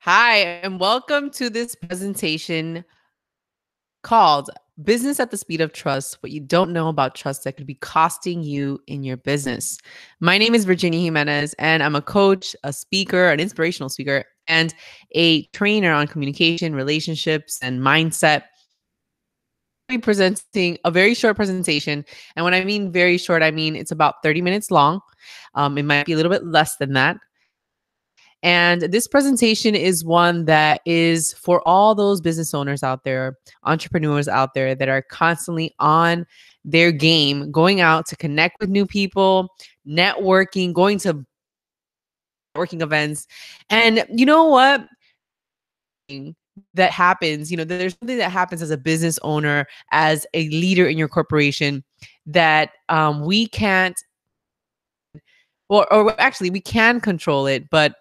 Hi, and welcome to this presentation called Business at the Speed of Trust, What You Don't Know About Trust That Could Be Costing You in Your Business. My name is Virginia Jimenez, and I'm a coach, a speaker, an inspirational speaker, and a trainer on communication, relationships, and mindset. I'll be presenting a very short presentation. And when I mean very short, I mean it's about 30 minutes long. It might be a little bit less than that. And this presentation is one that is for all those business owners out there, entrepreneurs out there that are constantly on their game, going out to connect with new people, networking, going to networking events. And you know what? That happens, there's something that happens as a business owner, as a leader in your corporation that we can't, or actually we can control it, but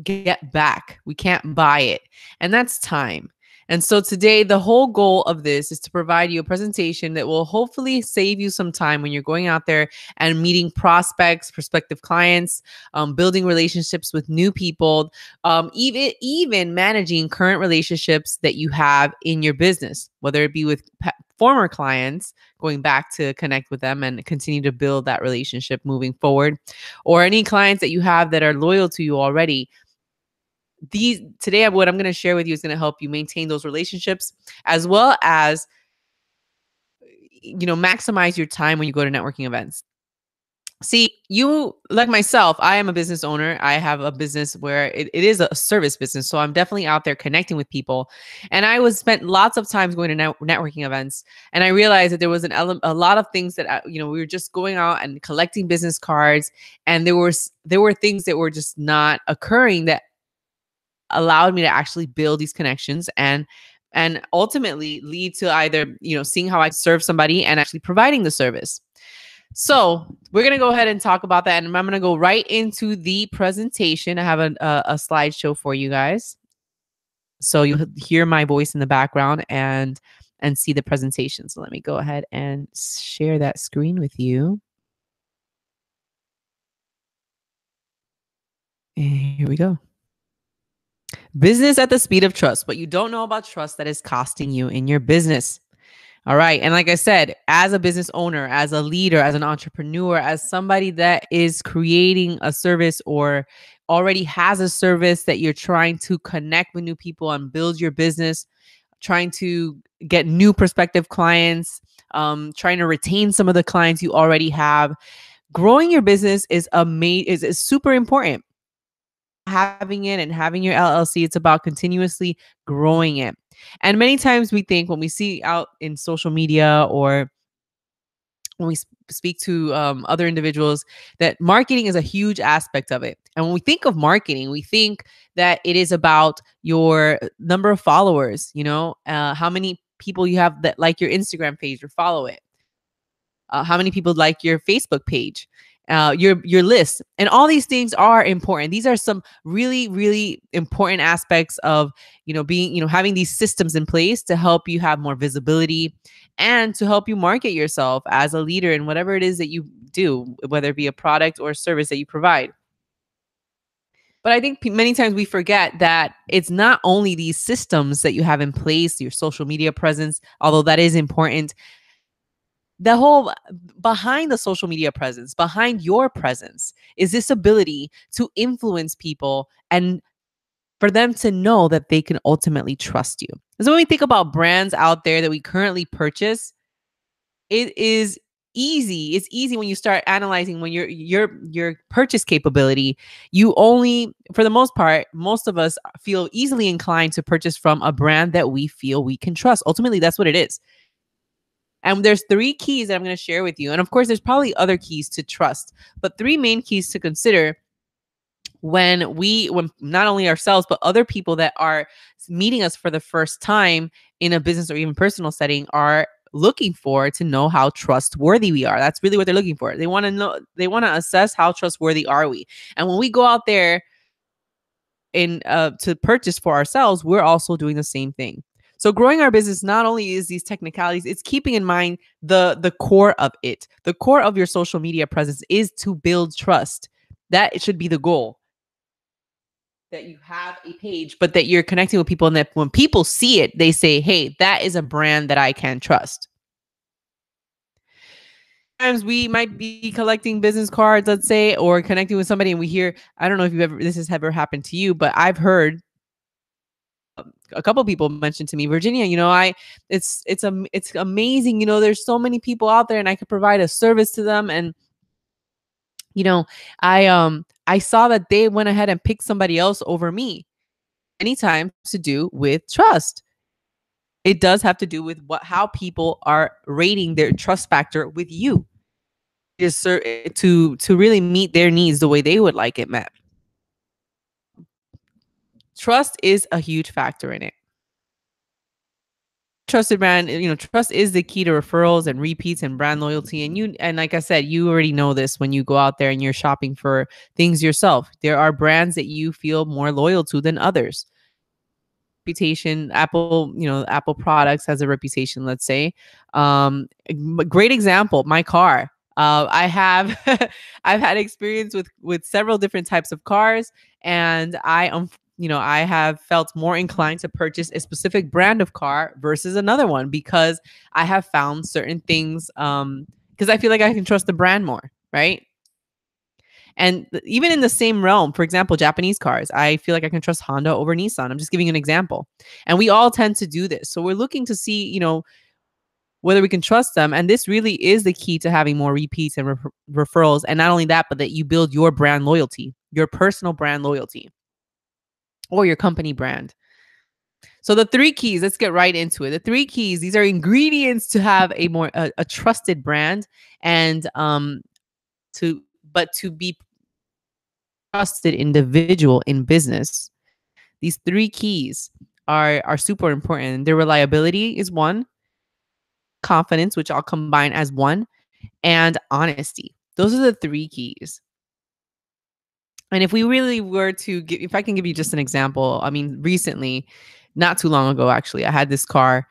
get back. We can't buy it. And that's time. And so today, the whole goal of this is to provide you a presentation that will hopefully save you some time when you're going out there and meeting prospects, prospective clients, building relationships with new people, even managing current relationships that you have in your business, whether it be with former clients, going back to connect with them and continue to build that relationship moving forward, or any clients that you have that are loyal to you already. Today, what I'm going to share with you is going to help you maintain those relationships, as well as maximize your time when you go to networking events. See, you, like myself, I am a business owner. I have a business where it is a service business. So I'm definitely out there connecting with people. And I was spent lots of times going to networking events. And I realized that there was a lot of things that, we were just going out and collecting business cards. And there were things that were just not occurring that allowed me to actually build these connections and ultimately lead to either, seeing how I serve somebody and actually providing the service. So we're going to go ahead and talk about that. And I'm going to go right into the presentation. I have a slideshow for you guys. So you'll hear my voice in the background and see the presentation. So let me go ahead and share that screen with you. And here we go. Business at the speed of trust. What you don't know about trust that is costing you in your business. All right. And like I said, as a business owner, as a leader, as an entrepreneur, as somebody that is creating a service or already has a service that you're trying to connect with new people and build your business, trying to get new prospective clients, trying to retain some of the clients you already have, growing your business is super important. Having it and having your LLC, it's about continuously growing it. And many times we think, when we see out in social media or when we speak to other individuals, that marketing is a huge aspect of it. And when we think of marketing, we think that it is about your number of followers, how many people you have that like your Instagram page or follow it, how many people like your Facebook page, your list. And all these things are important. These are some really, really important aspects of, being, having these systems in place to help you have more visibility and to help you market yourself as a leader in whatever it is that you do, whether it be a product or a service that you provide. But I think many times we forget that it's not only these systems that you have in place, your social media presence, although that is important. The whole behind the social media presence, behind your presence, is this ability to influence people and for them to know that they can ultimately trust you. So when we think about brands out there that we currently purchase, it is easy. It's easy when you start analyzing when your purchase capability. You only, for the most part, most of us feel easily inclined to purchase from a brand that we feel we can trust. Ultimately, that's what it is. And there's 3 keys that I'm going to share with you. And of course, there's probably other keys to trust, but 3 main keys to consider when not only ourselves, but other people that are meeting us for the first time in a business or even personal setting are looking for, to know how trustworthy we are. That's really what they're looking for. They want to know, they want to assess how trustworthy are we. And when we go out there to purchase for ourselves, we're also doing the same thing. So growing our business not only is these technicalities, it's keeping in mind the core of it. The core of your social media presence is to build trust. That should be the goal. that you have a page, but that you're connecting with people, and that when people see it, they say, hey, that is a brand that I can trust. Sometimes we might be collecting business cards, let's say, or connecting with somebody, and we hear, I don't know if this has ever happened to you, but I've heard a couple people mentioned to me, Virginia, it's amazing, there's so many people out there and I could provide a service to them. And you know, I saw that they went ahead and picked somebody else over me. Anytime to do with trust. It does have to do with how people are rating their trust factor with you. Is to really meet their needs the way they would like it met. Trust is a huge factor in it. Trusted brand, trust is the key to referrals and repeats and brand loyalty. And like I said, you already know this when you go out there and you're shopping for things yourself. There are brands that you feel more loyal to than others. Reputation, Apple products has a reputation, let's say. Great example, my car. I have I've had experience with several different types of cars, and I have felt more inclined to purchase a specific brand of car versus another one, because I have found certain things, because I feel like I can trust the brand more, right? And even in the same realm, for example, Japanese cars, I feel like I can trust Honda over Nissan. I'm just giving you an example. And we all tend to do this. So we're looking to see, whether we can trust them. And this really is the key to having more repeats and referrals. And not only that, but that you build your brand loyalty, your personal brand loyalty, or your company brand. So the 3 keys, let's get right into it. The 3 keys, these are ingredients to have a trusted brand, and to be trusted individual in business. These 3 keys are super important. Their reliability is 1, confidence, which I'll combine as 1, and honesty. Those are the 3 keys. And if we really were to if I can give you just an example, I mean, recently, not too long ago, actually, I had this car,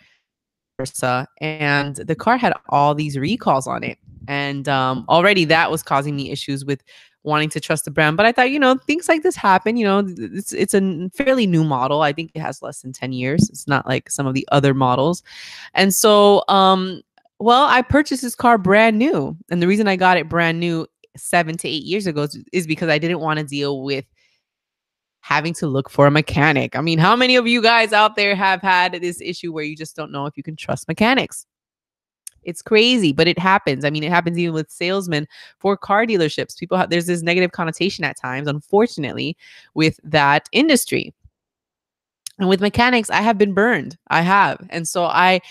and the car had all these recalls on it. And already that was causing me issues with wanting to trust the brand. But I thought, things like this happen. It's a fairly new model. I think it has less than 10 years. It's not like some of the other models. And so, well, I purchased this car brand new. And the reason I got it brand new 7 to 8 years ago is because I didn't want to deal with having to look for a mechanic. I mean, how many of you guys out there have had this issue where you just don't know if you can trust mechanics? It's crazy, but it happens. I mean, it happens even with salesmen for car dealerships. There's this negative connotation at times, unfortunately, with that industry. And with mechanics, I have been burned. I have. And so I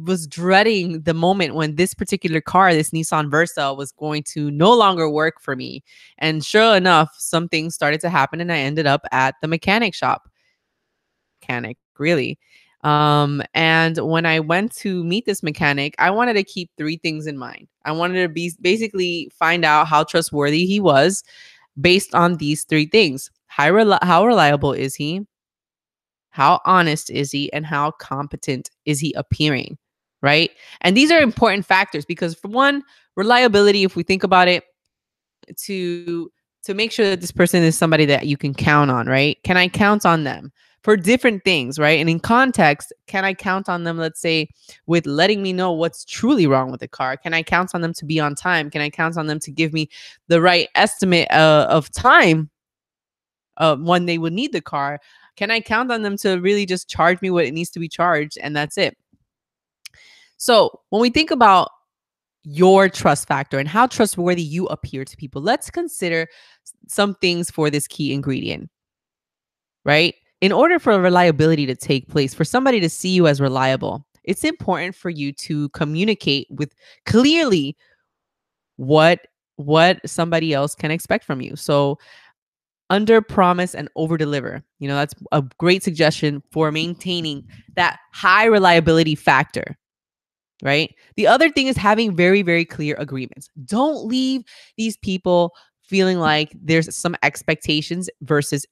was dreading the moment when this particular car, this Nissan Versa, was going to no longer work for me. And sure enough, some things started to happen, and I ended up at the mechanic shop. Mechanic, really. And when I went to meet this mechanic, I wanted to keep 3 things in mind. I wanted to basically find out how trustworthy he was based on these 3 things. How reliable is he? How honest is he? And how competent is he appearing? Right? And these are important factors because, for one, reliability, if we think about it, to make sure that this person is somebody that you can count on, right? Can I count on them for different things, right? And in context, can I count on them, let's say, with letting me know what's truly wrong with the car? Can I count on them to be on time? Can I count on them to give me the right estimate of time when they would need the car? Can I count on them to really just charge me what it needs to be charged, and that's it? So when we think about your trust factor and how trustworthy you appear to people, let's consider some things for this key ingredient, right? In order for reliability to take place, for somebody to see you as reliable, it's important for you to communicate with clearly what somebody else can expect from you. So under promise and over deliver. That's a great suggestion for maintaining that high reliability factor, right? The other thing is having very, very clear agreements. Don't leave these people feeling like there's some expectations versus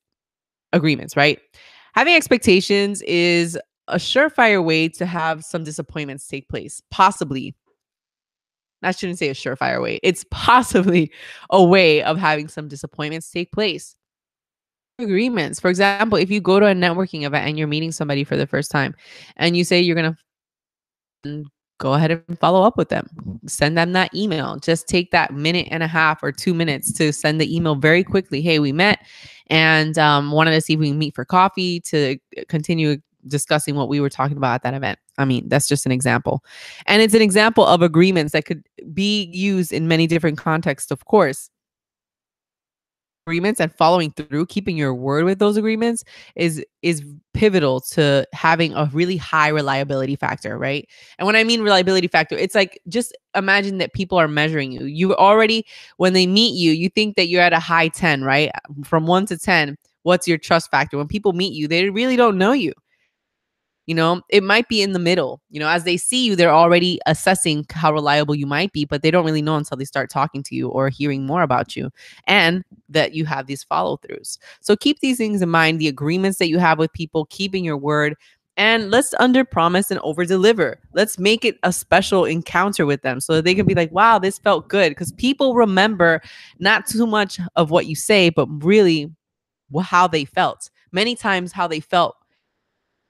agreements, right? Having expectations is a surefire way to have some disappointments take place. Possibly, I shouldn't say a surefire way. It's possibly a way of having some disappointments take place. agreements. For example, if you go to a networking event and you're meeting somebody for the first time and you say you're going to go ahead and follow up with them, send them that email. Just take that minute and a half or 2 minutes to send the email very quickly. Hey, we met and wanted to see if we can meet for coffee to continue discussing what we were talking about at that event. I mean, that's just an example. And it's an example of agreements that could be used in many different contexts, of course. Agreements and following through, keeping your word with those agreements is pivotal to having a really high reliability factor, right? And when I mean reliability factor, it's like just imagine that people are measuring you. You already, when they meet you, you think that you're at a high 10, right? From 1 to 10, what's your trust factor? When people meet you, they really don't know you. It might be in the middle. As they see you, they're already assessing how reliable you might be, but they don't really know until they start talking to you or hearing more about you and that you have these follow throughs. So keep these things in mind, the agreements that you have with people, keeping your word, and let's under promise and over deliver. Let's make it a special encounter with them so that they can be like, wow, this felt good. Because people remember not too much of what you say, but really how they felt. Many times how they felt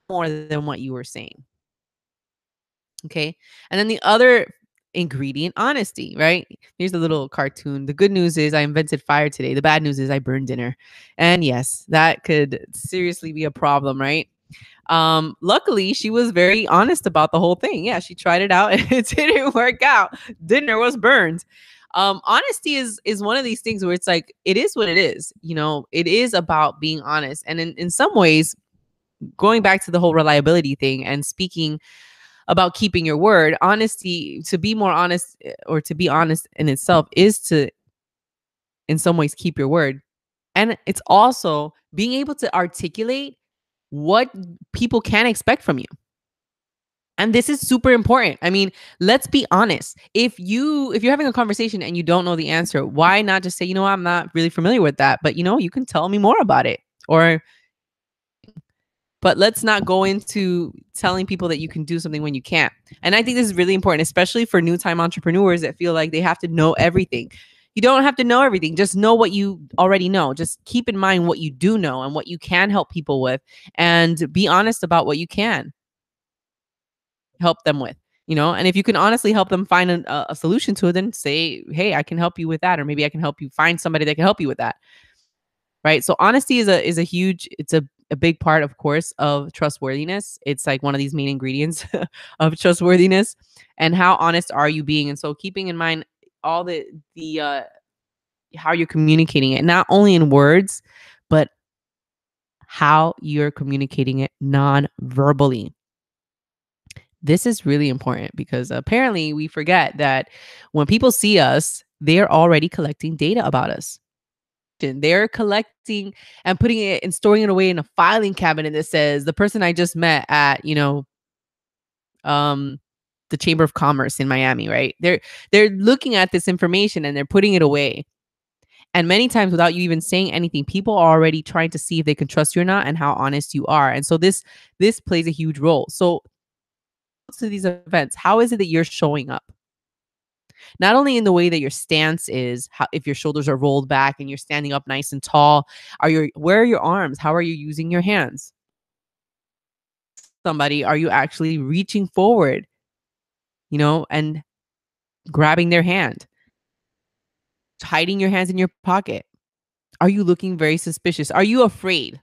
more than what you were saying. Okay. And then the other ingredient, honesty, right? Here's a little cartoon. The good news is I invented fire today. The bad news is I burned dinner. And yes, that could seriously be a problem, right? Luckily, she was very honest about the whole thing. Yeah, she tried it out and it didn't work out. Dinner was burned. Honesty is one of these things where it's like, it is what it is. It is about being honest. And in some ways, going back to the whole reliability thing and speaking about keeping your word, honesty, to be more honest or to be honest in itself is to, in some ways, keep your word. And it's also being able to articulate what people can expect from you. And this is super important. I mean, let's be honest. If you're having a conversation and you don't know the answer, why not just say, I'm not really familiar with that, but you can tell me more about it. But let's not go into telling people that you can do something when you can't. And I think this is really important, especially for new time entrepreneurs that feel like they have to know everything. You don't have to know everything. Just know what you already know. Just keep in mind what you do know and what you can help people with, and be honest about what you can help them with. And if you can honestly help them find a solution to it, then say, hey, I can help you with that. Or maybe I can help you find somebody that can help you with that. Right. So honesty is a huge, it's a big part, of course, of trustworthiness. It's like one of these main ingredients of trustworthiness. And how honest are you being? And so keeping in mind all the how you're communicating it, not only in words, but how you're communicating it non-verbally. This is really important because apparently we forget that when people see us, they're already collecting data about us. They're collecting and putting it and storing it away in a filing cabinet that says the person I just met at, um, the Chamber of Commerce in Miami, right? They're looking at this information and they're putting it away. And many times without you even saying anything, people are already trying to see if they can trust you or not and how honest you are. And so this plays a huge role. So to these events, how is it that you're showing up? Not only in the way that your stance is, if your shoulders are rolled back and you're standing up nice and tall, where are your arms? How are you using your hands? Somebody, are you actually reaching forward, and grabbing their hand, hiding your hands in your pocket? Are you looking very suspicious? Are you afraid?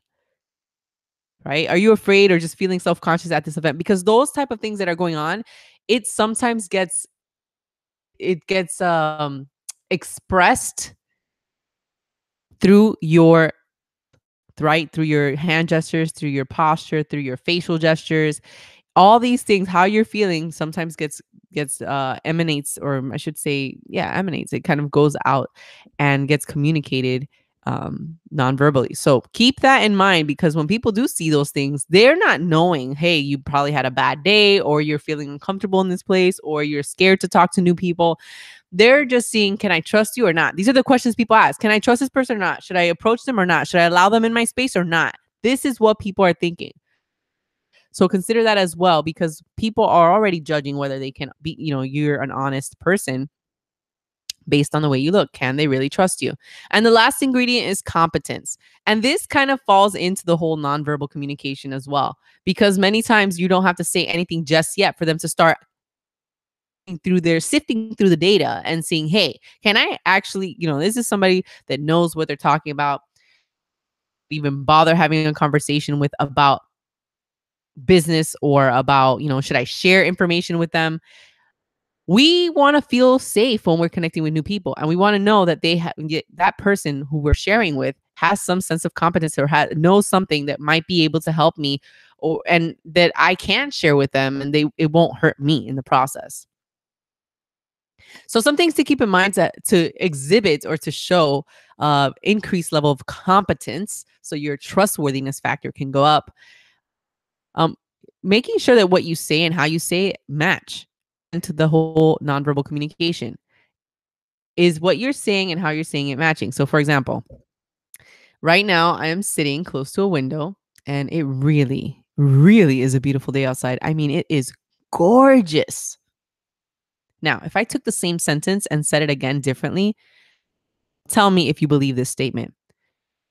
Right? Are you afraid or just feeling self-conscious at this event? Because those type of things that are going on, it sometimes gets expressed through your through your hand gestures, through your posture, through your facial gestures. All these things, how you're feeling sometimes gets emanates, or I should say, yeah, emanates. It kind of goes out and gets communicated non-verbally. So keep that in mind, because when people do see those things, they're not knowing, hey, you probably had a bad day, or you're feeling uncomfortable in this place, or you're scared to talk to new people. They're just seeing, can I trust you or not? These are the questions people ask. Can I trust this person or not? Should I approach them or not? Should I allow them in my space or not? This is what people are thinking. So consider that as well, because people are already judging whether they can be, you're an honest person based on the way you look. Can they really trust you? And the last ingredient is competence. And this kind of falls into the whole nonverbal communication as well, because many times you don't have to say anything just yet for them to start through their sifting through the data and seeing, hey, can I actually, this is somebody that knows what they're talking about, even bother having a conversation with about business or about, should I share information with them? We want to feel safe when we're connecting with new people, and we want to know that that person who we're sharing with has some sense of competence or knows something that might be able to help me, and that I can share with them, and it won't hurt me in the process. So some things to keep in mind to exhibit or to show increased level of competence, so your trustworthiness factor can go up. Um, Making sure that what you say and how you say it match into the whole nonverbal communication. Is what you're saying and how you're saying it matching? So, for example, right now I am sitting close to a window, and it really, really is a beautiful day outside. I mean, it is gorgeous. Now, if I took the same sentence and said it again differently, tell me if you believe this statement.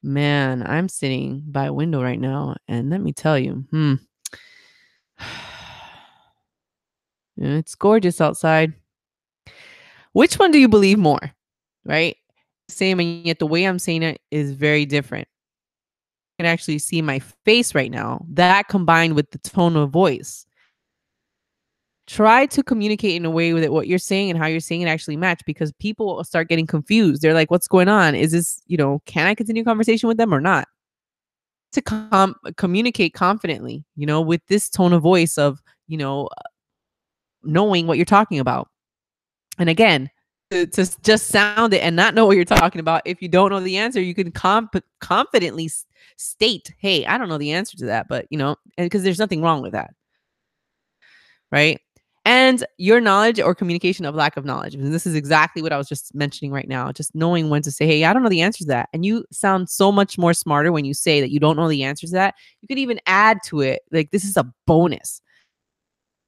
Man, I'm sitting by a window right now, and let me tell you, it's gorgeous outside. Which one do you believe more? Right? Same, and yet the way I'm saying it is very different. You can actually see my face right now. That combined with the tone of voice. Try to communicate in a way that what you're saying and how you're saying it actually match, because people will start getting confused. They're like, what's going on? Is this, can I continue conversation with them or not? To communicate confidently, with this tone of voice of, knowing what you're talking about. And again, to just sound it and not know what you're talking about. If you don't know the answer, you can confidently state, hey, I don't know the answer to that, but, because there's nothing wrong with that. Right. And your knowledge or communication of lack of knowledge. And this is exactly what I was just mentioning right now. Just knowing when to say, hey, I don't know the answer to that. And you sound so much more smarter when you say that you don't know the answer to that. You could even add to it, like, this is a bonus.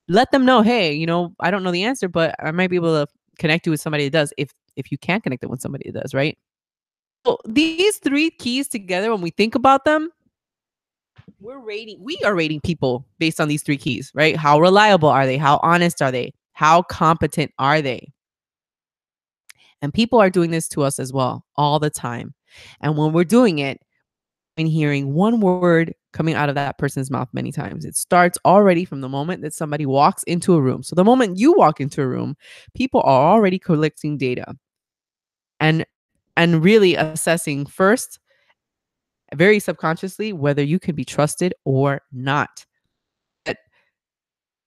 Let them know, hey, I don't know the answer, but I might be able to connect you with somebody that does, if you can't connect it with somebody that does, right? So these three keys together, when we think about them, we are rating people based on these three keys, right? How reliable are they? How honest are they? How competent are they? And people are doing this to us as well all the time. And when we're doing it and hearing one word coming out of that person's mouth many times, it starts already from the moment that somebody walks into a room. So the moment you walk into a room, people are already collecting data and really assessing first, very subconsciously, whether you can be trusted or not. But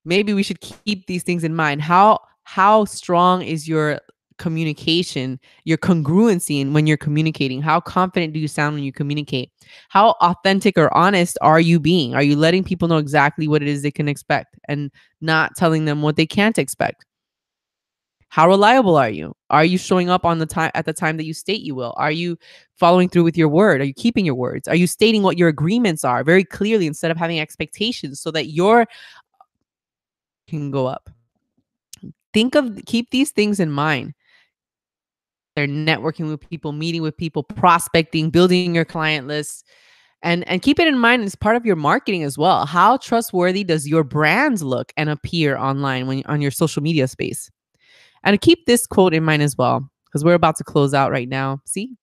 maybe we should keep these things in mind. How strong is your communication, your congruency in when you're communicating? How confident do you sound when you communicate? How authentic or honest are you being? Are you letting people know exactly what it is they can expect and not telling them what they can't expect? How reliable are you? Are you showing up on the time at the time that you state you will? Are you following through with your word? Are you keeping your words? Are you stating what your agreements are very clearly instead of having expectations, so that your can go up? Keep these things in mind. They're networking with people, meeting with people, prospecting, building your client list, and keep it in mind as part of your marketing as well. How trustworthy does your brand look and appear online when on your social media space? And keep this quote in mind as well, because we're about to close out right now. See?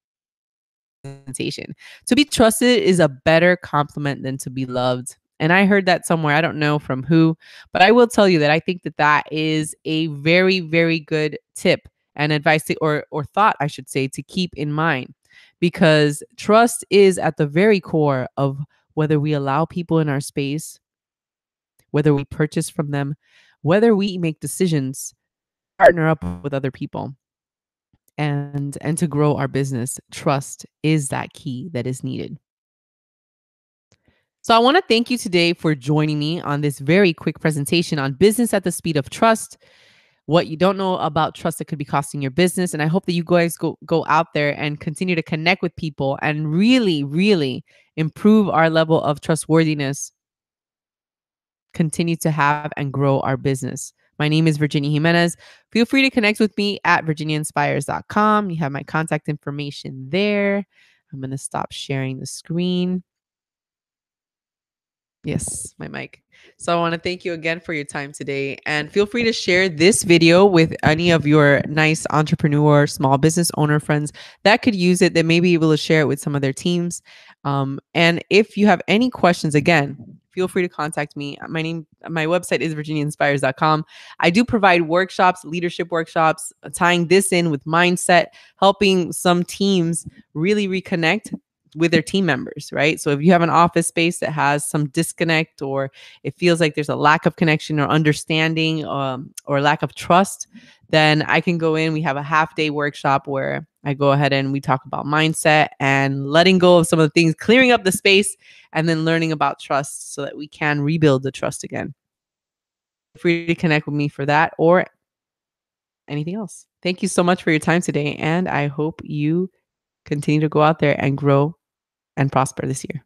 To be trusted is a better compliment than to be loved. And I heard that somewhere. I don't know from who, but I will tell you that I think that is a very, very good tip and advice or thought, I should say, to keep in mind, because trust is at the very core of whether we allow people in our space, whether we purchase from them, whether we make decisions, partner up with other people, and to grow our business. Trust is that key that is needed. So I want to thank you today for joining me on this very quick presentation on business at the speed of trust. What you don't know about trust that could be costing your business. And I hope that you guys go out there and continue to connect with people and really, really improve our level of trustworthiness, continue to have and grow our business. My name is Virginia Jimenez. Feel free to connect with me at virginiainspires.com. You have my contact information there. I'm going to stop sharing the screen. Yes, my mic. So I want to thank you again for your time today. And feel free to share this video with any of your nice entrepreneur, small business owner friends that could use it, that may be able to share it with some of their teams. And if you have any questions, again, feel free to contact me. My website is virginiainspires.com. I do provide workshops, leadership workshops, tying this in with mindset, helping some teams really reconnect with their team members, right? So if you have an office space that has some disconnect, or it feels like there's a lack of connection or understanding, or lack of trust, then I can go in. We have a half-day workshop where I go ahead and we talk about mindset and letting go of some of the things, clearing up the space, and then learning about trust so that we can rebuild the trust again. Feel free to connect with me for that or anything else. Thank you so much for your time today, and I hope you continue to go out there and grow and prosper this year.